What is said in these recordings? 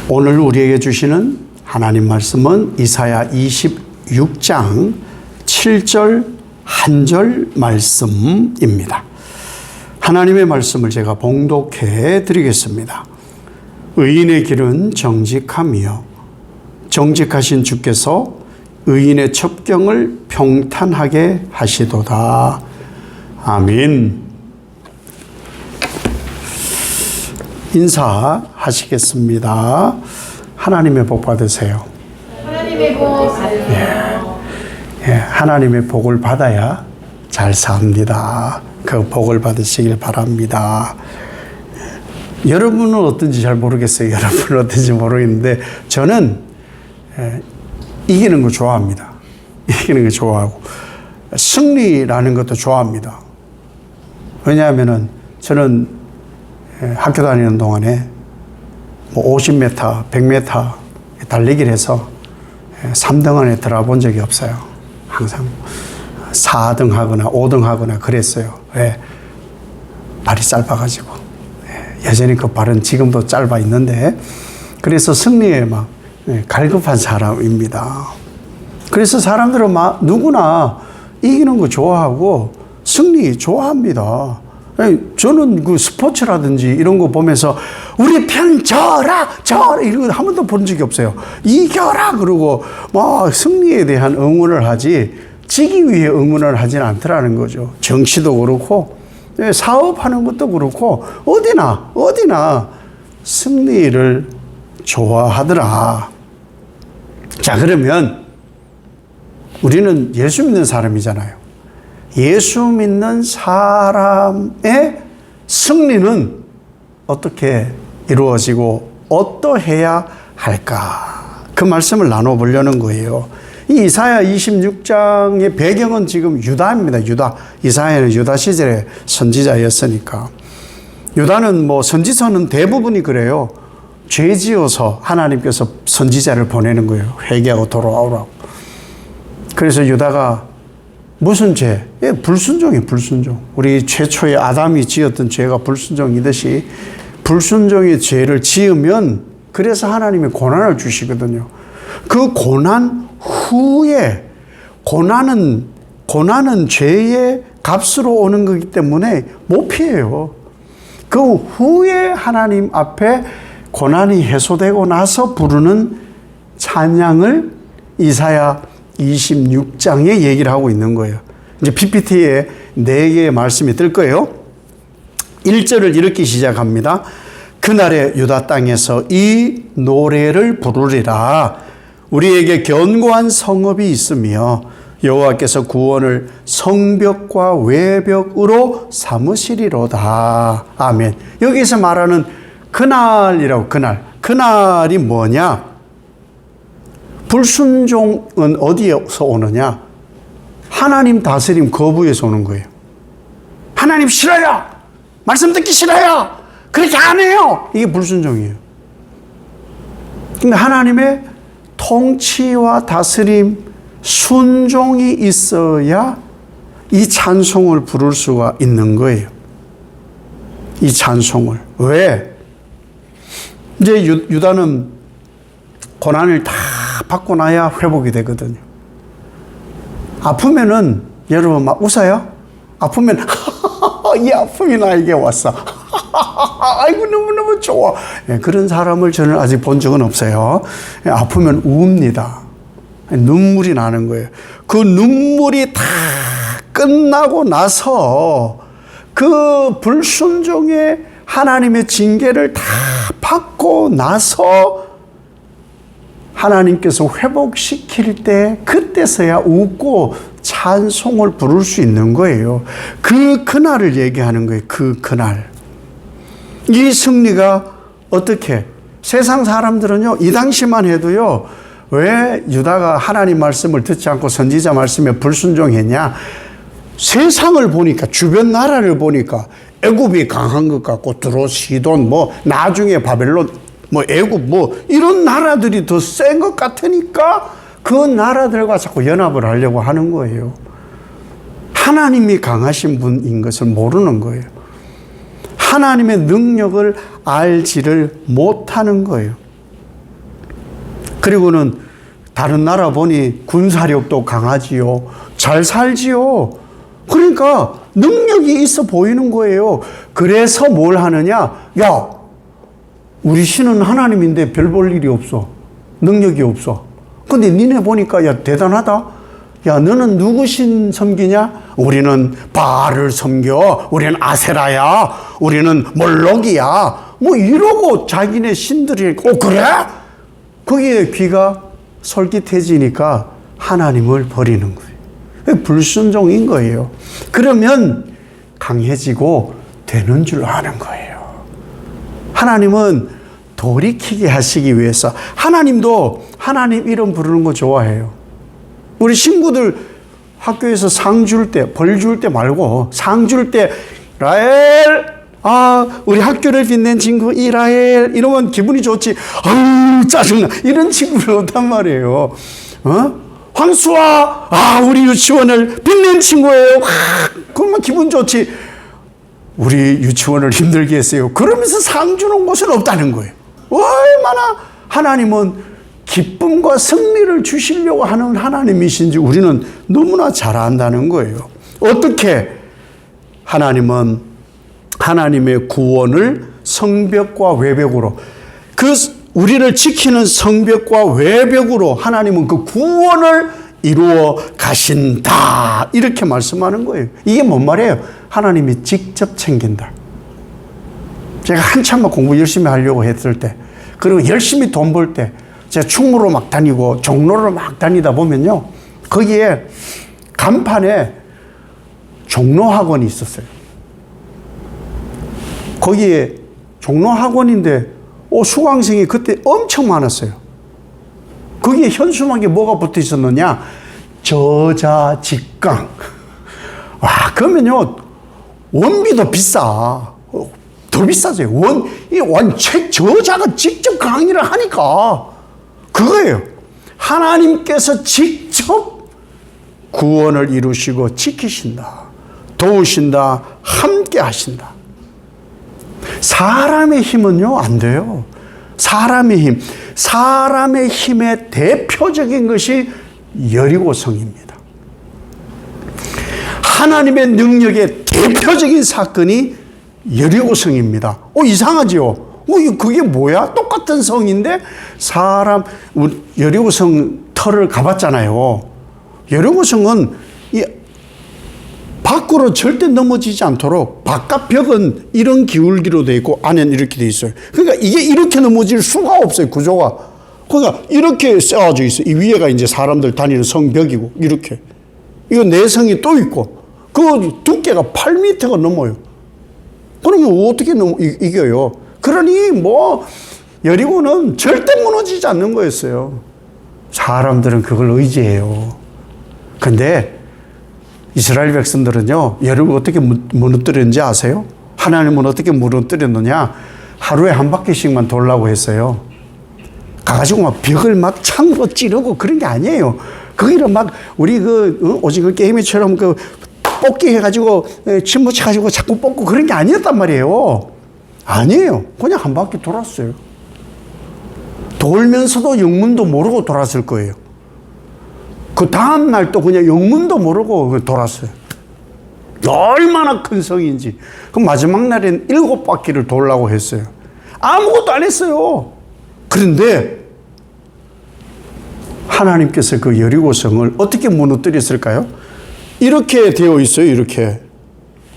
오늘 우리에게 주시는 하나님 말씀은 이사야 26장 7절 한 절 말씀입니다. 하나님의 말씀을 제가 봉독해 드리겠습니다. 의인의 길은 정직하며 정직하신 주께서 의인의 첩경을 평탄하게 하시도다. 아멘. 인사하시겠습니다. 하나님의 복 받으세요. 하나님의 복 받으세요. 하나님의 복을 받아야 잘 삽니다. 그 복을 받으시길 바랍니다. 여러분은 어떤지 잘 모르겠어요. 여러분은 어떤지 모르겠는데 저는 이기는 거 좋아합니다. 이기는 거 좋아하고 승리라는 것도 좋아합니다. 왜냐하면은 저는 학교 다니는 동안에 50m, 100m 달리기를 해서 3등 안에 들어본 적이 없어요. 항상 4등 하거나 5등 하거나 그랬어요. 왜? 발이 짧아가지고. 여전히 그 발은 지금도 짧아 있는데, 그래서 승리에 막 갈급한 사람입니다. 그래서 사람들은 누구나 이기는 거 좋아하고 승리 좋아합니다. 저는 그 스포츠라든지 이런 거 보면서 우리 편 져라 이런 거 한 번도 본 적이 없어요. 이겨라 그러고 막 승리에 대한 응원을 하지 지기 위해 응원을 하지는 않더라는 거죠. 정치도 그렇고 사업하는 것도 그렇고 어디나 승리를 좋아하더라. 자, 그러면 우리는 예수 믿는 사람이잖아요. 예수 믿는 사람의 승리는 어떻게 이루어지고 어떠해야 할까? 그 말씀을 나눠보려는 거예요. 이 이사야 26장의 배경은 지금 유다입니다. 유다. 이사야는 유다 시절의 선지자였으니까. 유다는 선지서는 대부분이 그래요. 죄 지어서 하나님께서 선지자를 보내는 거예요. 회개하고 돌아오라고. 그래서 유다가 무슨 죄? 불순종이에요, 불순종. 우리 최초의 아담이 지었던 죄가 불순종이듯이 불순종의 죄를 지으면 그래서 하나님이 고난을 주시거든요. 그 고난 후에 고난은 죄의 값으로 오는 거기 때문에 못 피해요. 그 후에 하나님 앞에 고난이 해소되고 나서 부르는 찬양을 이사야 26장에 얘기를 하고 있는 거예요. 이제 PPT에 4개의 말씀이 뜰 거예요. 1절을 이렇게 시작합니다. 그날에 유다 땅에서 이 노래를 부르리라. 우리에게 견고한 성읍이 있으며 여호와께서 구원을 성벽과 외벽으로 삼으시리로다. 아멘. 여기서 말하는 그날이라고, 그날이 뭐냐? 불순종은 어디에서 오느냐? 하나님 다스림 거부에서 오는 거예요. 하나님 싫어요. 말씀 듣기 싫어요. 그렇게 안 해요. 이게 불순종이에요. 근데 하나님의 통치와 다스림, 순종이 있어야 이 찬송을 부를 수가 있는 거예요. 이 찬송을. 왜? 이제 유다는 고난을 다 받고 나야 회복이 되거든요. 아프면은 여러분 막 웃어요? 아프면 이 아픔이 나에게 왔어. 아이고 너무너무 좋아. 그런 사람을 저는 아직 본 적은 없어요. 아프면 웁니다. 눈물이 나는 거예요. 그 눈물이 다 끝나고 나서 그 불순종의 하나님의 징계를 다 받고 나서 하나님께서 회복시킬 때 그때서야 웃고 찬송을 부를 수 있는 거예요. 그날을 얘기하는 거예요. 그날. 이 승리가 어떻게? 세상 사람들은요, 이 당시만 해도요, 왜 유다가 하나님 말씀을 듣지 않고 선지자 말씀에 불순종했냐? 세상을 보니까, 주변 나라를 보니까 애굽이 강한 것 같고, 두로, 시돈, 나중에 바벨론, 애굽, 이런 나라들이 더 센 것 같으니까 그 나라들과 자꾸 연합을 하려고 하는 거예요. 하나님이 강하신 분인 것을 모르는 거예요. 하나님의 능력을 알지를 못하는 거예요. 그리고는 다른 나라 보니 군사력도 강하지요. 잘 살지요. 그러니까 능력이 있어 보이는 거예요. 그래서 뭘 하느냐? 야, 우리 신은 하나님인데 별 볼 일이 없어. 능력이 없어. 근데 니네 보니까 야, 대단하다. 야, 너는 누구 신 섬기냐? 우리는 바알을 섬겨. 우리는 아세라야. 우리는 몰록이야. 뭐 이러고 자기네 신들이, 그래? 거기에 귀가 솔깃해지니까 하나님을 버리는 거예요. 불순종인 거예요. 그러면 강해지고 되는 줄 아는 거예요. 하나님은 돌이키게 하시기 위해서, 하나님도 하나님 이름 부르는 거 좋아해요. 우리 친구들 학교에서 상 줄 때, 벌 줄 때 말고 상 줄 때 라엘, 우리 학교를 빛낸 친구 이라엘 이러면 기분이 좋지. 아유, 짜증나. 이런 친구를 없단 말이에요. 황수아, 우리 유치원을 빛낸 친구예요. 그러면 기분 좋지. 우리 유치원을 힘들게 했어요. 그러면서 상 주는 곳은 없다는 거예요. 얼마나 하나님은 기쁨과 승리를 주시려고 하는 하나님이신지 우리는 너무나 잘 안다는 거예요. 어떻게 하나님은 하나님의 구원을 성벽과 외벽으로, 우리를 지키는 성벽과 외벽으로 하나님은 그 구원을 이루어 가신다. 이렇게 말씀하는 거예요. 이게 뭔 말이에요? 하나님이 직접 챙긴다. 제가 한참 공부 열심히 하려고 했을 때, 그리고 열심히 돈 벌 때, 제가 충무로 막 다니고 종로를 막 다니다 보면요, 거기에 간판에 종로학원이 있었어요. 거기에 종로학원인데 수강생이 그때 엄청 많았어요. 거기에 현수막에 뭐가 붙어 있었느냐? 저자직강. 그러면요, 원비도 비싸. 더 비싸져요. 책 저자가 직접 강의를 하니까 그거예요. 하나님께서 직접 구원을 이루시고 지키신다. 도우신다. 함께 하신다. 사람의 힘은요, 안 돼요. 사람의 힘의 대표적인 것이 여리고성입니다. 하나님의 능력의 대표적인 사건이 여리고성입니다. 이상하지요? 그게 뭐야? 똑같은 성인데 여리고성 터를 가봤잖아요. 여리고성은 밖으로 절대 넘어지지 않도록 바깥 벽은 이런 기울기로 되어 있고 안에는 이렇게 되어 있어요. 그러니까 이게 이렇게 넘어질 수가 없어요, 구조가. 그러니까 이렇게 쌓아져 있어요. 이 위에가 이제 사람들 다니는 성벽이고, 이렇게. 이거 내성이 또 있고, 그 두께가 8m가 넘어요. 그러면 어떻게 이겨요? 그러니 여리고는 절대 무너지지 않는 거였어요. 사람들은 그걸 의지해요. 근데 이스라엘 백성들은요, 여러분 어떻게 무너뜨렸는지 아세요? 하나님은 어떻게 무너뜨렸느냐? 하루에 한 바퀴씩만 돌라고 했어요. 가가지고 막 벽을 막 창으로 찌르고 그런 게 아니에요. 거기를 막 우리 오징어 게임처럼 뽑기 해가지고 침 묻혀가지고 자꾸 뽑고 그런 게 아니었단 말이에요. 아니에요. 그냥 한 바퀴 돌았어요. 돌면서도 영문도 모르고 돌았을 거예요. 그 다음날 또 그냥 영문도 모르고 돌았어요. 얼마나 큰 성인지. 그 마지막 날엔 7바퀴를 돌라고 했어요. 아무것도 안 했어요. 그런데 하나님께서 그 여리고성을 어떻게 무너뜨렸을까요? 이렇게 되어 있어요. 이렇게.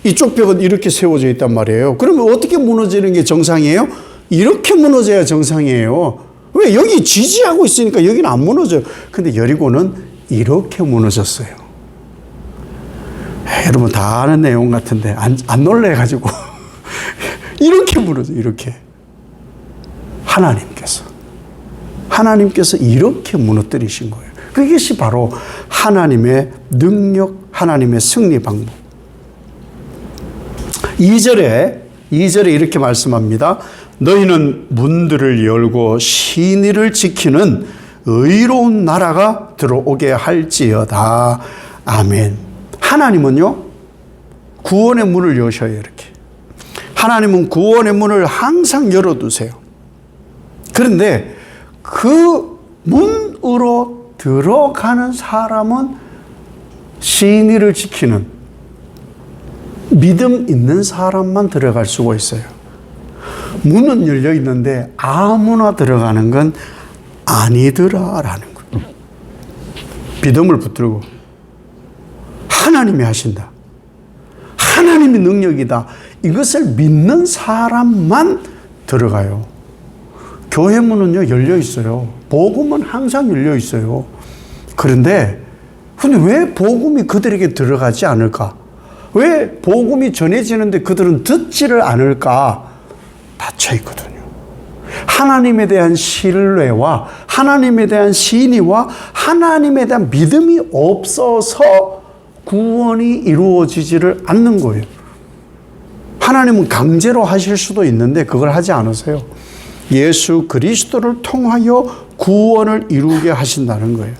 이쪽 벽은 이렇게 세워져 있단 말이에요. 그러면 어떻게 무너지는 게 정상이에요? 이렇게 무너져야 정상이에요. 왜? 여기 지지하고 있으니까 여기는 안 무너져요. 근데 여리고는 이렇게 무너졌어요. 여러분 다 아는 내용 같은데 안 놀래가지고 이렇게 무너져. 이렇게. 하나님께서 이렇게 무너뜨리신 거예요. 그것이 바로 하나님의 능력, 하나님의 승리 방법. 2절에 이렇게 말씀합니다. 너희는 문들을 열고 신의를 지키는 의로운 나라가 들어오게 할지어다. 아멘. 하나님은요, 구원의 문을 여셔요, 이렇게. 하나님은 구원의 문을 항상 열어두세요. 그런데 그 문으로 들어가는 사람은 신의를 지키는 믿음 있는 사람만 들어갈 수가 있어요. 문은 열려 있는데 아무나 들어가는 건 아니더라라는 거예요. 믿음을 붙들고 하나님이 하신다. 하나님의 능력이다. 이것을 믿는 사람만 들어가요. 교회 문은요, 열려 있어요. 복음은 항상 열려 있어요. 근데 왜 복음이 그들에게 들어가지 않을까? 왜 복음이 전해지는데 그들은 듣지를 않을까? 닫혀 있거든요. 하나님에 대한 신뢰와 하나님에 대한 신의와 하나님에 대한 믿음이 없어서 구원이 이루어지지를 않는 거예요. 하나님은 강제로 하실 수도 있는데 그걸 하지 않으세요. 예수 그리스도를 통하여 구원을 이루게 하신다는 거예요.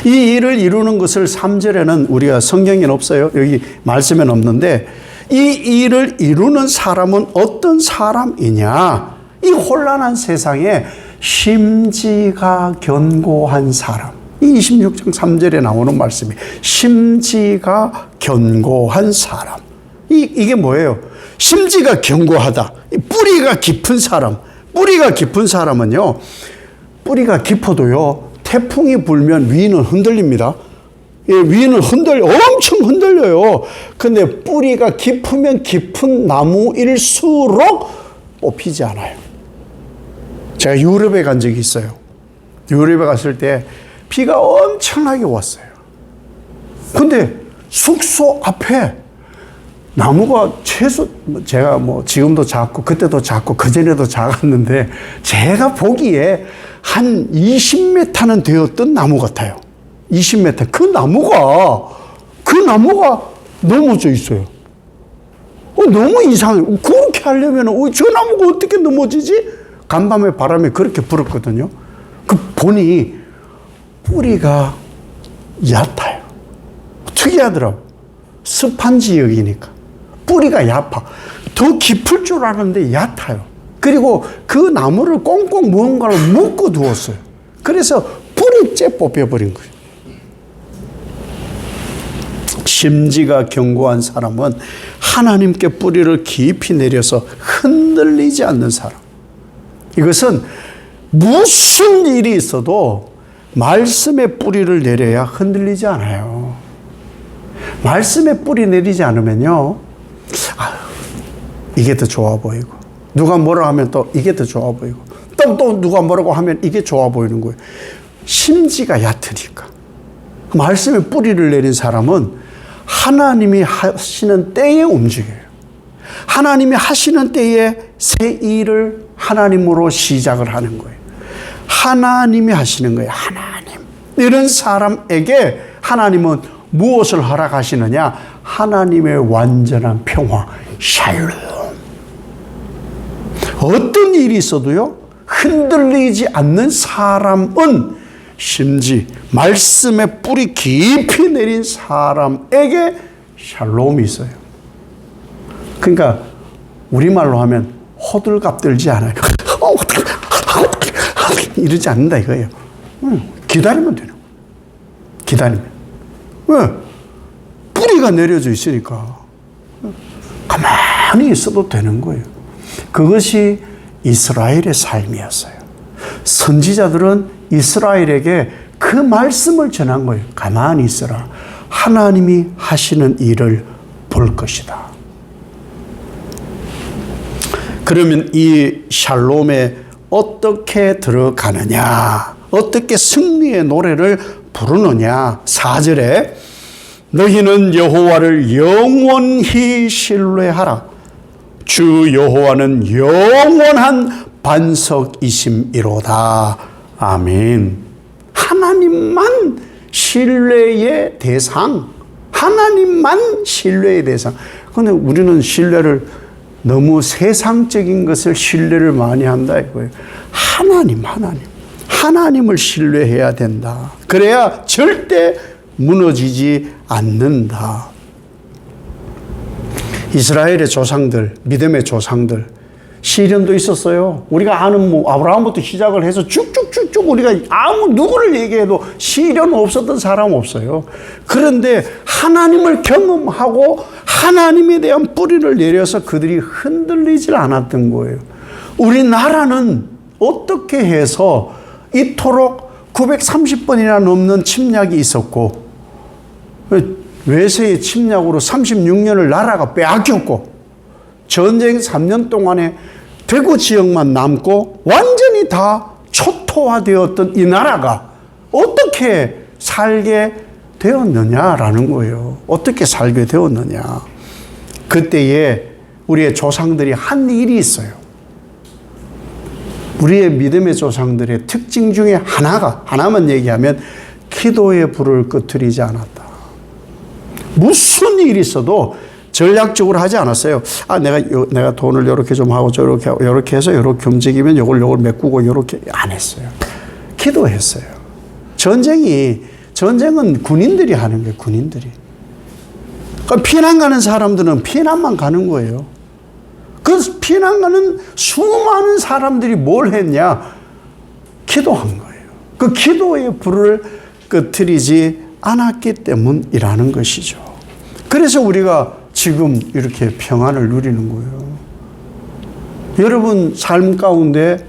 이 일을 이루는 것을 3절에는 우리가 성경에는 없어요. 여기 말씀에는 없는데 이 일을 이루는 사람은 어떤 사람이냐? 이 혼란한 세상에 심지가 견고한 사람. 이 26장 3절에 나오는 말씀이 심지가 견고한 사람. 이게 뭐예요? 심지가 견고하다. 뿌리가 깊은 사람. 뿌리가 깊은 사람은요, 뿌리가 깊어도요, 태풍이 불면 위는 흔들립니다. 위는 엄청 흔들려요. 근데 뿌리가 깊으면 깊은 나무일수록 뽑히지 않아요. 제가 유럽에 간 적이 있어요. 유럽에 갔을 때 비가 엄청나게 왔어요. 근데 숙소 앞에 나무가 제가 지금도 작고 그때도 작고 그전에도 작았는데 제가 보기에 한 20m는 되었던 나무 같아요. 20m. 그 나무가 넘어져 있어요. 너무 이상해요. 그렇게 하려면 저 나무가 어떻게 넘어지지? 간밤에 바람이 그렇게 불었거든요. 보니 뿌리가 얕아요. 특이하더라고요. 습한 지역이니까. 뿌리가 얕아. 더 깊을 줄 알았는데 얕아요. 그리고 그 나무를 꽁꽁 무언가를 묶어 두었어요. 그래서 뿌리째 뽑혀버린 거예요. 심지가 견고한 사람은 하나님께 뿌리를 깊이 내려서 흔들리지 않는 사람. 이것은 무슨 일이 있어도 말씀에 뿌리를 내려야 흔들리지 않아요. 말씀에 뿌리 내리지 않으면요, 이게 더 좋아 보이고, 누가 뭐라 하면 또 이게 더 좋아 보이고, 또 누가 뭐라고 하면 이게 좋아 보이는 거예요. 심지가 얕으니까. 말씀에 뿌리를 내린 사람은 하나님이 하시는 때에 움직여요. 하나님이 하시는 때에 새 일을 하나님으로 시작을 하는 거예요. 하나님이 하시는 거예요. 하나님. 이런 사람에게 하나님은 무엇을 허락하시느냐? 하나님의 완전한 평화, 샬롬. 어떤 일이 있어도요, 흔들리지 않는 사람은 심지 말씀에 뿌리 깊이 내린 사람에게 샬롬이 있어요. 그러니까 우리말로 하면 호들갑 떨지 않아요. 이러지 않는다 이거예요. 기다리면 되는 거예요. 기다리면. 왜? 뿌리가 내려져 있으니까 가만히 있어도 되는 거예요. 그것이 이스라엘의 삶이었어요. 선지자들은 이스라엘에게 그 말씀을 전한 거예요. 가만히 있어라. 하나님이 하시는 일을 볼 것이다. 그러면 이 샬롬에 어떻게 들어가느냐? 어떻게 승리의 노래를 부르느냐? 4절에 너희는 여호와를 영원히 신뢰하라. 주 여호와는 영원한 반석이심이로다. 아멘. 하나님만 신뢰의 대상. 하나님만 신뢰의 대상. 그런데 우리는 신뢰를 너무 세상적인 것을 신뢰를 많이 한다 이거예요. 하나님을 신뢰해야 된다. 그래야 절대 무너지지 않는다. 이스라엘의 조상들, 믿음의 조상들, 시련도 있었어요. 우리가 아는 뭐 아브라함부터 시작을 해서 쭉쭉쭉쭉 우리가 아무 누구를 얘기해도 시련 없었던 사람 없어요. 그런데 하나님을 경험하고 하나님에 대한 뿌리를 내려서 그들이 흔들리질 않았던 거예요. 우리나라는 어떻게 해서 이토록 930번이나 넘는 침략이 있었고 외세의 침략으로 36년을 나라가 빼앗겼고 전쟁 3년 동안에 대구 지역만 남고 완전히 다 초토화되었던 이 나라가 어떻게 살게 되었느냐라는 거예요. 어떻게 살게 되었느냐. 그때에 우리의 조상들이 한 일이 있어요. 우리의 믿음의 조상들의 특징 중에 하나만 얘기하면 기도의 불을 끄트리지 않았다. 무슨 일이 있어도 전략적으로 하지 않았어요. 내가 돈을 이렇게 좀 하고 이렇게 해서 이렇게 움직이면 요걸 메꾸고 이렇게 안 했어요. 기도했어요. 전쟁은 군인들이 하는 거예요. 군인들이. 그러니까 피난 가는 사람들은 피난만 가는 거예요. 그 피난 가는 수많은 사람들이 뭘 했냐? 기도한 거예요. 그 기도의 불을 끄트리지 않았기 때문이라는 것이죠. 그래서 우리가 지금 이렇게 평안을 누리는 거예요. 여러분 삶 가운데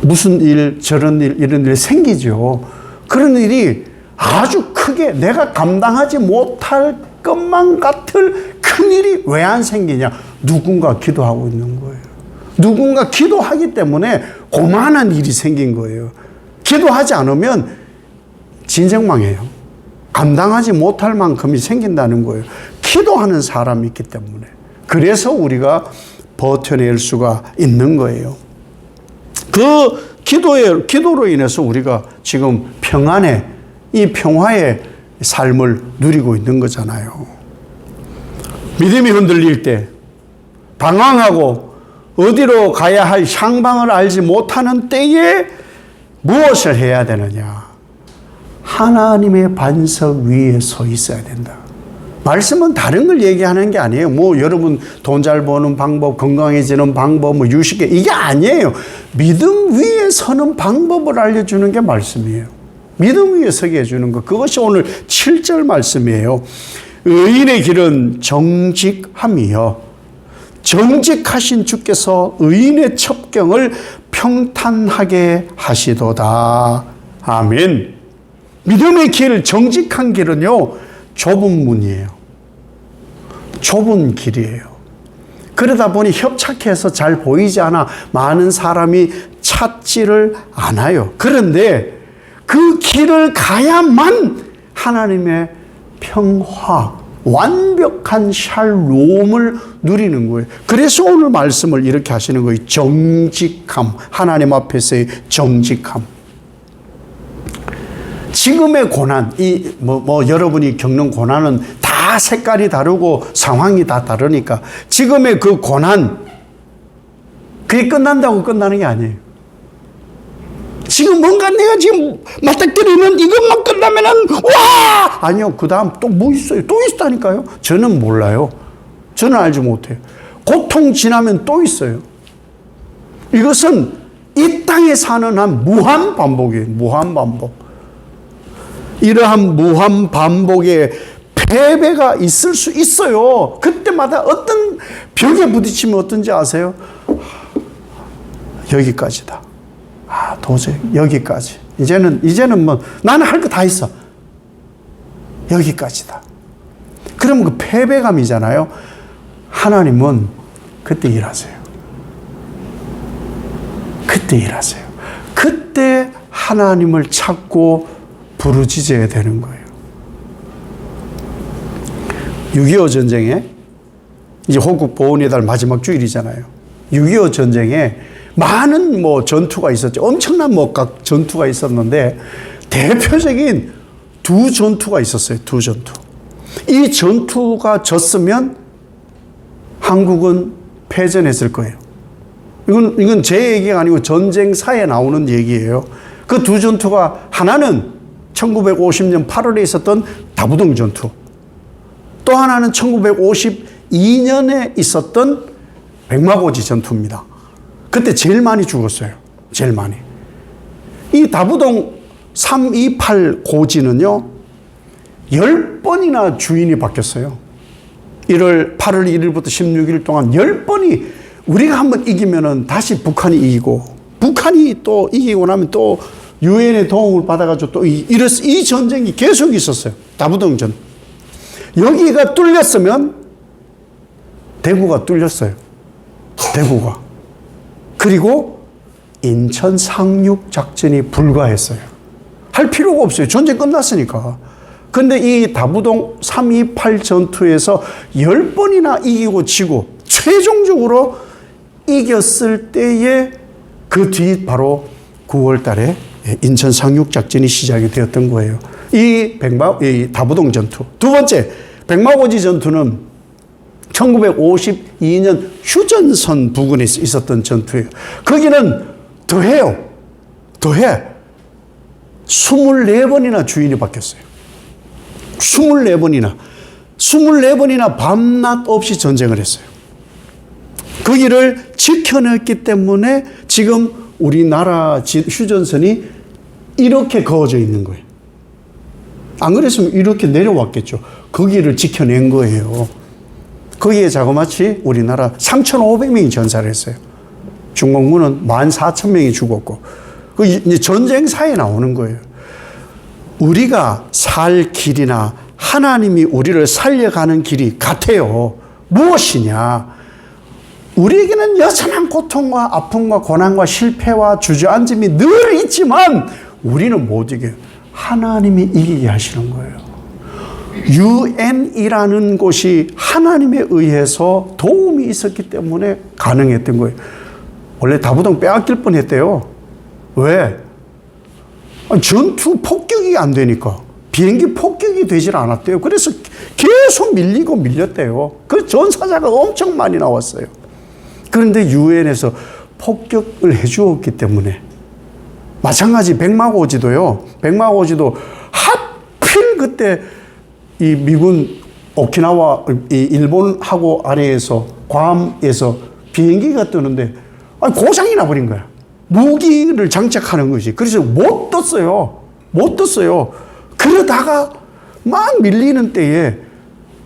무슨 일, 저런 일, 이런 일 생기죠. 그런 일이 아주 크게 내가 감당하지 못할 것만 같을 큰 일이 왜 안 생기냐? 누군가 기도하고 있는 거예요. 누군가 기도하기 때문에 고만한 일이 생긴 거예요. 기도하지 않으면 진정망해요. 감당하지 못할 만큼이 생긴다는 거예요. 기도하는 사람이 있기 때문에. 그래서 우리가 버텨낼 수가 있는 거예요. 그 기도로 인해서 우리가 지금 이 평화의 삶을 누리고 있는 거잖아요. 믿음이 흔들릴 때, 방황하고 어디로 가야 할 향방을 알지 못하는 때에 무엇을 해야 되느냐? 하나님의 반석 위에 서 있어야 된다. 말씀은 다른 걸 얘기하는 게 아니에요. 여러분 돈 잘 버는 방법, 건강해지는 방법, 유식해 이게 아니에요. 믿음 위에 서는 방법을 알려주는 게 말씀이에요. 믿음 위에 서게 해주는 것. 그것이 오늘 7절 말씀이에요. 의인의 길은 정직함이요. 정직하신 주께서 의인의 첩경을 평탄하게 하시도다. 아멘. 믿음의 길, 정직한 길은요, 좁은 문이에요. 좁은 길이에요. 그러다 보니 협착해서 잘 보이지 않아 많은 사람이 찾지를 않아요. 그런데 그 길을 가야만 하나님의 평화, 완벽한 샬롬을 누리는 거예요. 그래서 오늘 말씀을 이렇게 하시는 거예요. 정직함, 하나님 앞에서의 정직함. 지금의 고난, 여러분이 겪는 고난은 다 색깔이 다르고 상황이 다 다르니까 지금의 그 고난, 그게 끝난다고 끝나는 게 아니에요. 지금 뭔가 내가 지금 맞닥뜨리는 이것만 끝나면은, 와! 아니요. 그 다음 또 뭐 있어요? 또 있다니까요? 저는 몰라요. 저는 알지 못해요. 고통 지나면 또 있어요. 이것은 이 땅에 사는 한 무한 반복이에요. 무한 반복. 이러한 무한 반복의 패배가 있을 수 있어요. 그때마다 어떤 벽에 부딪히면 어떤지 아세요? 여기까지다. 도저히 여기까지. 이제는 나는 할 거 다 있어. 여기까지다. 그러면 그 패배감이잖아요. 하나님은 그때 일하세요. 그때 일하세요. 그때 하나님을 찾고 부르짖어야 되는 거예요. 6.25 전쟁에 이제 호국 보훈의 달 마지막 주일이잖아요. 6.25 전쟁에 많은 전투가 있었죠. 엄청난 각 전투가 있었는데 대표적인 두 전투가 있었어요. 두 전투. 이 전투가 졌으면 한국은 패전했을 거예요. 이건 제 얘기가 아니고 전쟁사에 나오는 얘기예요. 그 두 전투가 하나는 1950년 8월에 있었던 다부동 전투. 또 하나는 1952년에 있었던 백마고지 전투입니다. 그때 제일 많이 죽었어요. 제일 많이. 이 다부동 328 고지는요, 10번이나 주인이 바뀌었어요. 8월 1일부터 16일 동안 10번이 우리가 한번 이기면은 다시 북한이 이기고, 북한이 또 이기고 나면 또 유엔의 도움을 받아가지고 또 이 전쟁이 계속 있었어요. 다부동전. 여기가 뚫렸으면 대구가 뚫렸어요. 대구가. 그리고 인천 상륙 작전이 불가했어요. 할 필요가 없어요. 전쟁 끝났으니까. 근데 이 다부동 328 전투에서 10번이나 이기고 지고 최종적으로 이겼을 때에 그 뒤 바로 9월 달에 인천 상륙 작전이 시작이 되었던 거예요. 이 다부동 전투. 두 번째, 백마고지 전투는 1952년 휴전선 부근에 있었던 전투예요. 거기는 더해요. 더해. 24번이나 주인이 바뀌었어요. 24번이나 밤낮 없이 전쟁을 했어요. 거기를 지켜냈기 때문에 지금 우리나라 휴전선이 이렇게 그어져 있는 거예요. 안 그랬으면 이렇게 내려왔겠죠. 거기를 지켜낸 거예요. 거기에 자그마치 우리나라 3,500명이 전사를 했어요. 중공군은 14,000명이 죽었고, 그 이제 전쟁사에 나오는 거예요. 우리가 살 길이나 하나님이 우리를 살려가는 길이 같아요. 무엇이냐? 우리에게는 여전한 고통과 아픔과 고난과 실패와 주저앉음이 늘 있지만 우리는 못 이겨요. 하나님이 이기게 하시는 거예요. 유엔이라는 곳이 하나님에 의해서 도움이 있었기 때문에 가능했던 거예요. 원래 다부동 빼앗길 뻔했대요. 왜? 전투 폭격이 안 되니까. 비행기 폭격이 되질 않았대요. 그래서 계속 밀리고 밀렸대요. 그 전사자가 엄청 많이 나왔어요. 그런데 유엔에서 폭격을 해주었기 때문에. 마찬가지 백마고지도요. 백마고지도 하필 그때 이 미군 오키나와 이 일본하고 아래에서 괌에서 비행기가 뜨는데 고장이 나버린 거야. 무기를 장착하는 것이. 그래서 못 떴어요. 못 떴어요. 그러다가 막 밀리는 때에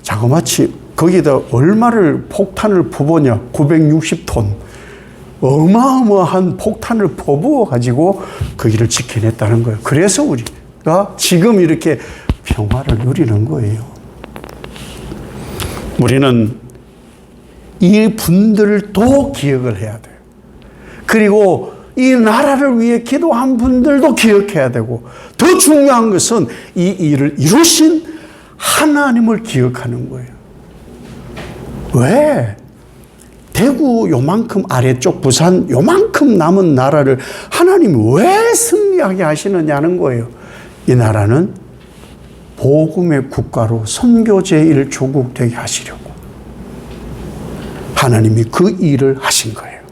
자그마치 거기다 얼마를 폭탄을 퍼부었냐. 960톤. 어마어마한 폭탄을 퍼부어 가지고 거기를 지켜냈다는 거예요. 그래서 우리가 지금 이렇게 평화를 누리는 거예요. 우리는 이 분들도 기억을 해야 돼요. 그리고 이 나라를 위해 기도한 분들도 기억해야 되고, 더 중요한 것은 이 일을 이루신 하나님을 기억하는 거예요. 왜? 대구 요만큼 아래쪽 부산 요만큼 남은 나라를 하나님이 왜 승리하게 하시느냐는 거예요. 이 나라는 복음의 국가로 선교 제1조국 되게 하시려고 하나님이 그 일을 하신 거예요.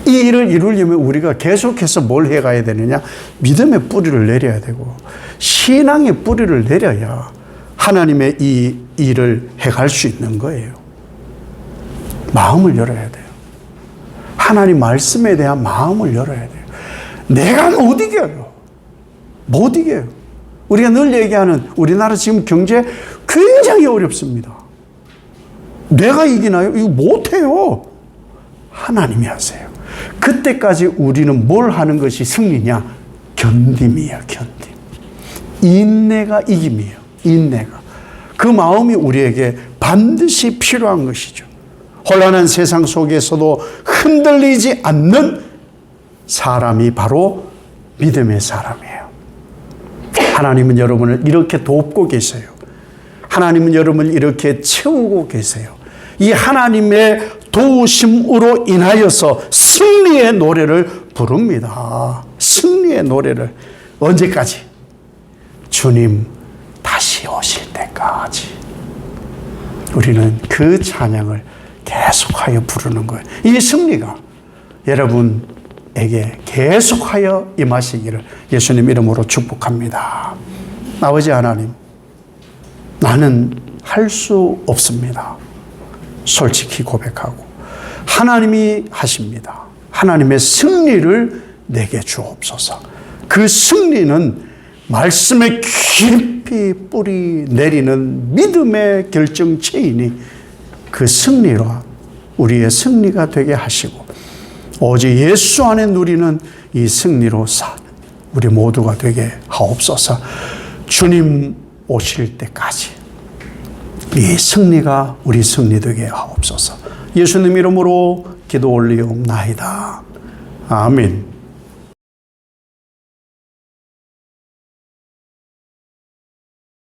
이 일을 이루려면 우리가 계속해서 뭘 해가야 되느냐? 믿음의 뿌리를 내려야 되고 신앙의 뿌리를 내려야 하나님의 이 일을 해갈 수 있는 거예요. 마음을 열어야 돼요. 하나님 말씀에 대한 마음을 열어야 돼요. 내가 못 이겨요. 못 이겨요. 우리가 늘 얘기하는 우리나라 지금 경제 굉장히 어렵습니다. 내가 이기나요? 이거 못해요. 하나님이 하세요. 그때까지 우리는 뭘 하는 것이 승리냐? 견딤이에요. 견딤. 인내가 이김이에요. 인내가. 그 마음이 우리에게 반드시 필요한 것이죠. 혼란한 세상 속에서도 흔들리지 않는 사람이 바로 믿음의 사람이에요. 하나님은 여러분을 이렇게 돕고 계세요. 하나님은 여러분을 이렇게 채우고 계세요. 이 하나님의 도우심으로 인하여서 승리의 노래를 부릅니다. 승리의 노래를. 언제까지? 주님 다시 오실 때까지. 우리는 그 찬양을 계속하여 부르는 거예요. 이 승리가 여러분에게 계속하여 임하시기를 예수님 이름으로 축복합니다. 아버지 하나님, 나는 할 수 없습니다. 솔직히 고백하고 하나님이 하십니다. 하나님의 승리를 내게 주옵소서. 그 승리는 말씀에 깊이 뿌리 내리는 믿음의 결정체이니 그 승리로 우리의 승리가 되게 하시고 오직 예수 안에 누리는 이 승리로 사는 우리 모두가 되게 하옵소서. 주님 오실 때까지 이 승리가 우리 승리 되게 하옵소서. 예수님 이름으로 기도 올리옵나이다. 아멘.